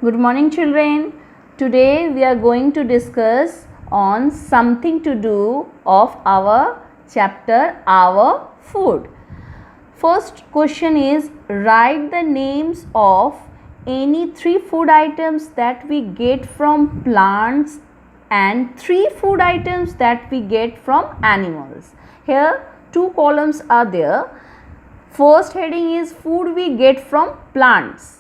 Good morning children. Today we are going to discuss on something to do of our chapter Our Food. First question is write the names of any 3 food items that we get from plants and 3 food items that we get from animals. Here 2 columns are there. First heading is food we get from plants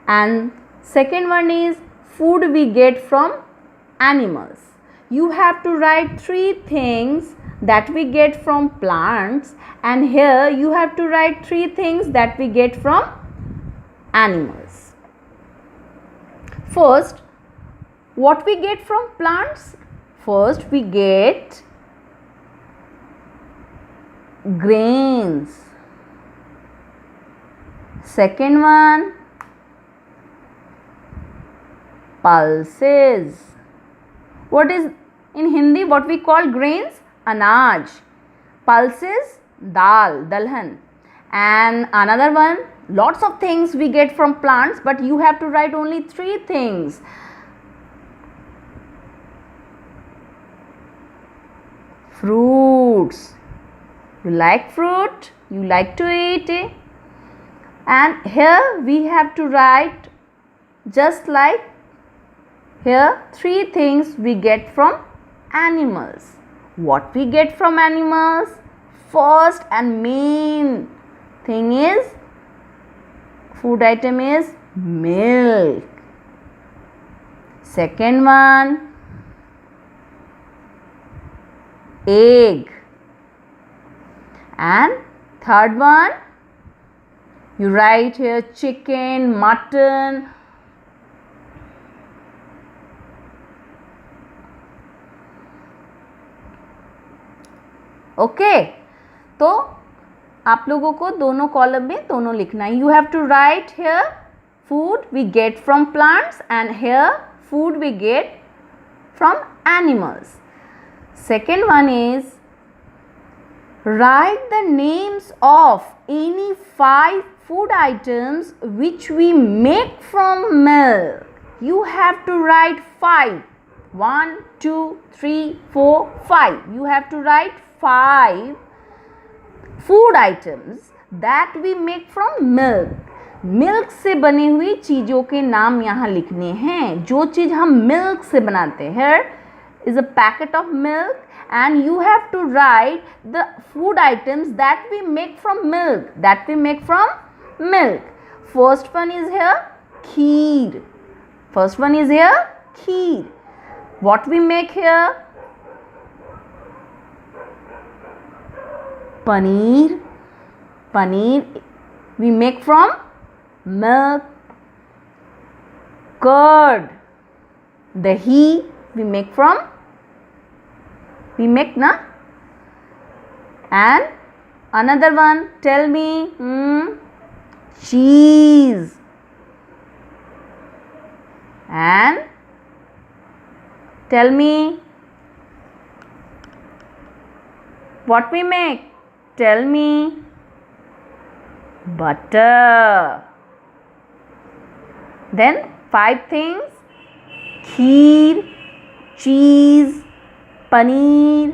and second one is food we get from animals. You have to write 3 things that we get from plants and here you have to write 3 things that we get from animals. First, what we get from plants? First we get grains. Second one, pulses. What is in Hindi what we call grains? Anaj. Pulses, dal, dalhan. And another one, lots of things we get from plants, but you have to write only 3 things. Fruits. You like fruit? You like to eat it? And here we have to write just like here 3 things we get from animals. What we get from animals? First and main thing is food item is milk. Second one, egg. And third one, you write here chicken, mutton. Okay तो आप लोगों को दोनों column में दोनों लिखना है. You have to write here food we get from plants and here food we get from animals. Second one is write the names of any 5 food items which we make from milk. You have to write 5. 1, 2, 3, 4, 5. You have to write 5 food items that we make from milk. Milk से बनी हुई चीज़ों के नाम यहाँ लिखने हैं. जो चीज़ हम मिल्क से बनाते हैं. Here is a packet of milk and you have to write the food items that we make from milk. First one is here kheer. What we make here? Paneer we make from milk. Curd, dahi we make na. And another one, tell me. Cheese. And tell me what we make. Tell me. Butter. Then 5 things: kheer, cheese, paneer,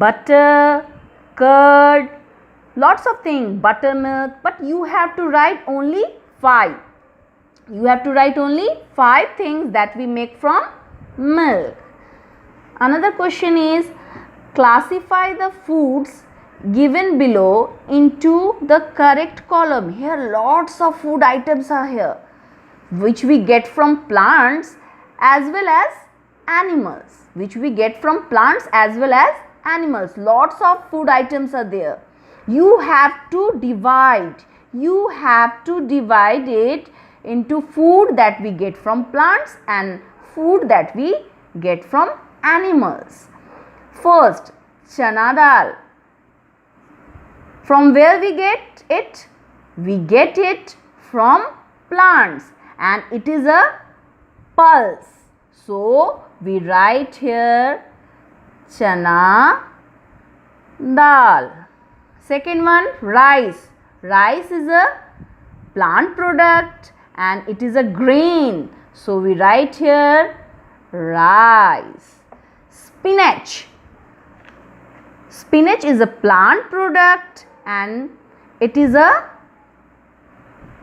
butter, curd, lots of things, buttermilk, but you have to write only 5. You have to write only 5 things that we make from milk. Another question is classify the foods given below into the correct column. Here lots of food items are here which we get from plants as well as animals. Lots of food items are there. You have to divide it into food that we get from plants and food that we get from animals. First, chana dal. From where we get it? We get it from plants and it is a pulse. So, we write here chana dal. Second one, rice. Rice is a plant product and it is a grain. So we write here rice. Spinach. Spinach is a plant product and it is a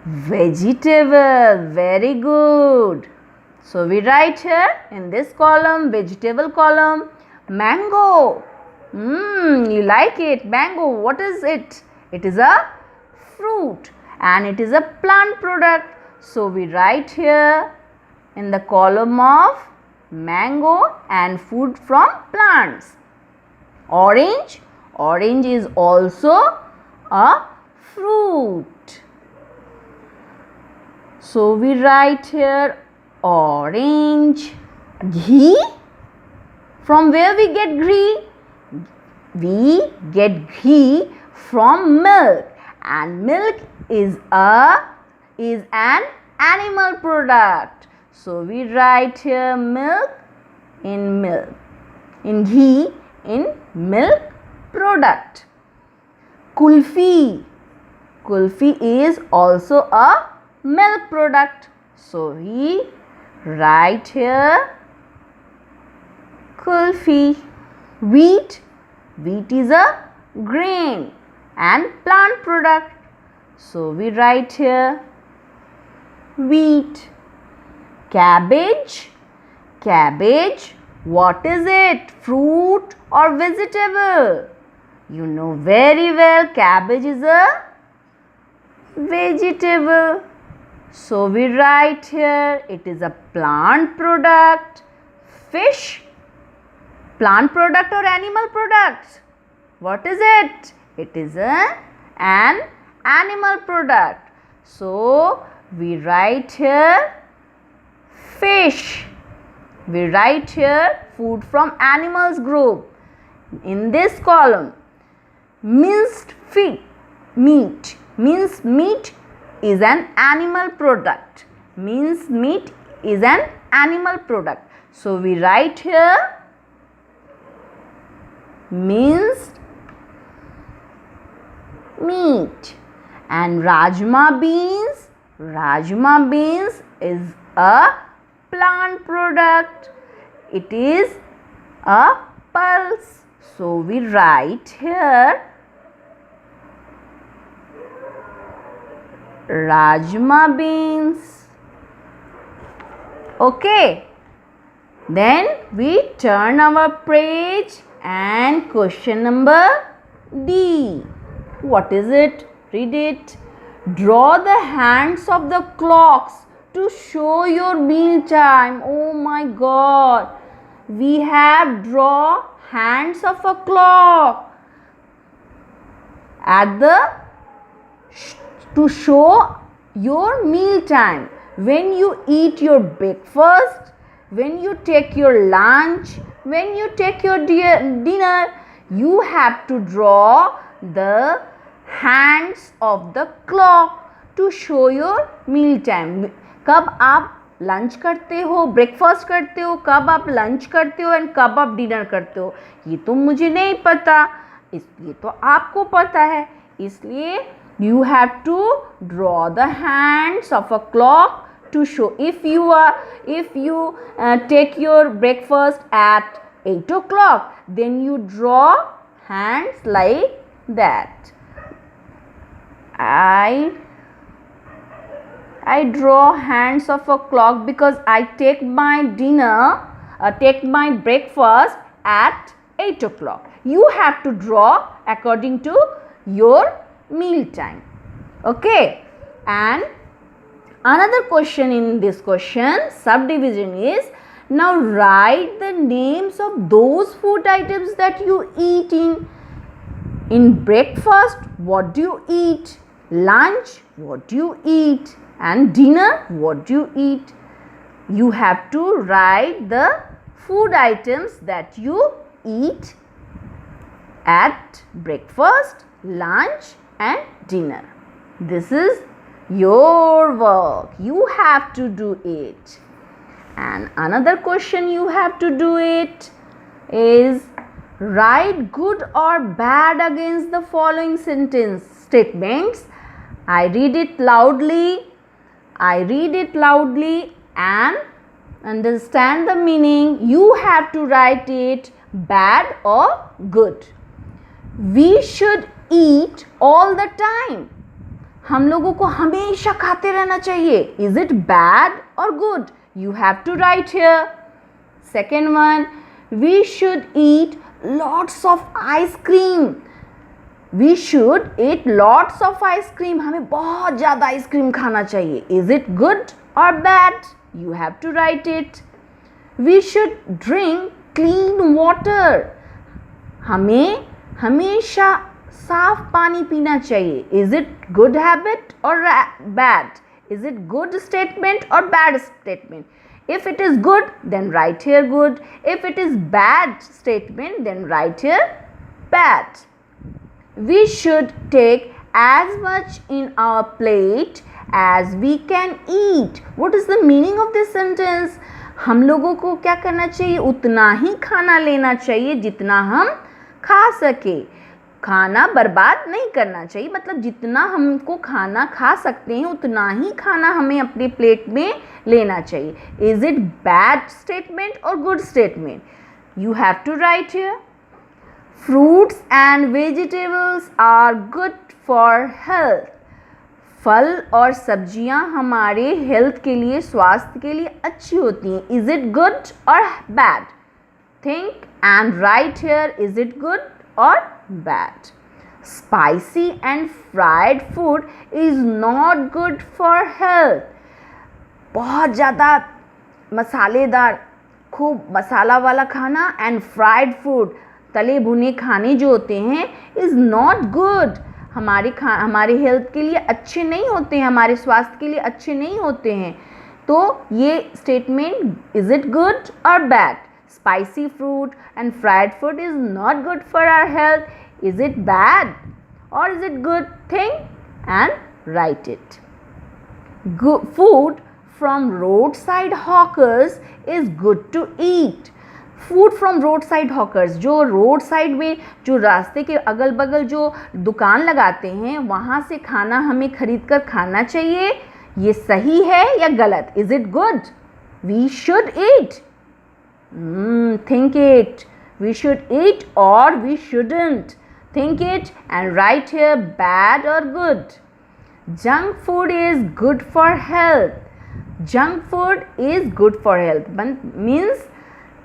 vegetable. Very good. So we write here in this column, vegetable column, mango. You like it? Mango, what is it? It is a fruit and it is a plant product. So we write here in the column of mango and food from plants. Orange. Orange is also a fruit. So we write here orange. Ghee. From where we get ghee? We get ghee from milk, and milk is an animal product. So we write here milk in milk, in ghee, in milk product. Kulfi. Kulfi is also a milk product. So we write here kulfi. Wheat. Wheat is a grain and plant product. So we write here wheat. Cabbage. Cabbage, what is it? Fruit or vegetable? You know very well cabbage is a vegetable. So we write here it is a plant product. Fish, plant product or animal product? What is it? It is an animal product. So we write here fish. We write here food from animals group. In this column, minced meat. Minced meat is an animal product. Minced meat is an animal product. So we write here minced meat. And rajma beans. Rajma beans is a plant product. It is a pulse. So we write here rajma beans. Okay. Then we turn our page and question number D. What is it? Read it. Draw the hands of the clocks to show your meal time. Oh my God. We have draw hands of a clock at the to show your meal time. When you eat your breakfast, when you take your lunch, when you take your dinner, you have to draw the hands of the clock to show your meal time. कब आप lunch करते हो, breakfast करते हो, कब आप lunch करते हो एंड कब आप डिनर करते हो, ये तो मुझे नहीं पता, इसलिए तो आपको पता है. इसलिए you have to draw the hands of a clock to show. If you take your breakfast at 8 o'clock, then you draw hands like that. I draw hands of a clock because I take my breakfast at 8 o'clock. You have to draw according to your meal time. Okay. And another question in this question, subdivision is, now write the names of those food items that you eat in breakfast. What do you eat? Lunch, what do you eat? And dinner, what do you eat? You have to write the food items that you eat at breakfast, lunch and dinner. This is your work. You have to do it. And another question you have to do it is, write good or bad against the following statements. I read it loudly. I read it loudly and understand the meaning. You have to write it bad or good. We should eat all the time. हम लोगों को हमेशा खाते रहना चाहिए. Is it bad or good? You have to write here. Second one, we should eat lots of ice cream. We should eat lots of ice cream. हमें बहुत ज़्यादा आइसक्रीम खाना चाहिए. Is it good or bad? You have to write it. We should drink clean water. हमें हमेशा साफ पानी पीना चाहिए. Is it good habit or bad? Is it good statement or bad statement? If it is good, then write here good. If it is bad statement, then write here bad. We should take as much in our plate as we can eat. What is the meaning of this sentence? हम लोगों को क्या करना चाहिए? उतना ही खाना लेना चाहिए जितना हम खा सके. खाना बर्बाद नहीं करना चाहिए. मतलब जितना हमको खाना खा सकते हैं उतना ही खाना हमें अपने प्लेट में लेना चाहिए. Is it bad statement or good statement? You have to write here. Fruits and vegetables are good for health. फल और सब्जियां हमारे हेल्थ के लिए, स्वास्थ्य के लिए अच्छी होती हैं. Is it good or bad? Think and write here. Is it good or bad? Spicy and fried food is not good for health. बहुत ज़्यादा मसालेदार, खूब मसाला वाला खाना and fried food, तले भुने खाने जो होते हैं is not good. हमारे हेल्थ के लिए अच्छे नहीं होते हैं, हमारे स्वास्थ्य के लिए अच्छे नहीं होते हैं. तो ये स्टेटमेंट इज इट गुड और bad? Spicy fruit and fried food is not good for our health. Is it bad or is it good? Think and write it. Food from roadside hawkers is good to eat. Food from road side hawkers, जो road side में, जो रास्ते के अगल बगल जो दुकान लगाते हैं, वहाँ से खाना हमें खरीद कर खाना चाहिए. ये सही है या गलत? Is it good? We should eat. Think it. We should eat और we shouldn't. Think it and write here bad और good. Junk food is good for health. Junk food is good for health means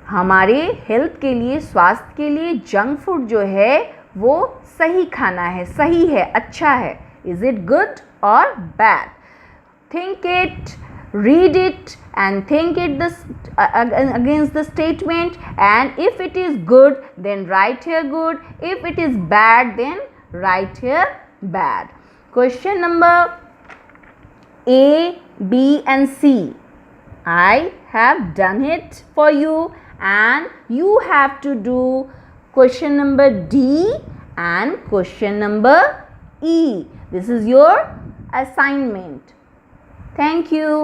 हमारे health के लिए, स्वास्थ्य के लिए junk food जो है वो सही खाना है, सही है, अच्छा है. इज इट गुड और bad? Think it, read it and think it against the statement. And if it is good then write here good. If it is bad then write here bad. Question number A, B and C. I have done it for you. And you have to do question number D and question number E. This is your assignment. Thank you.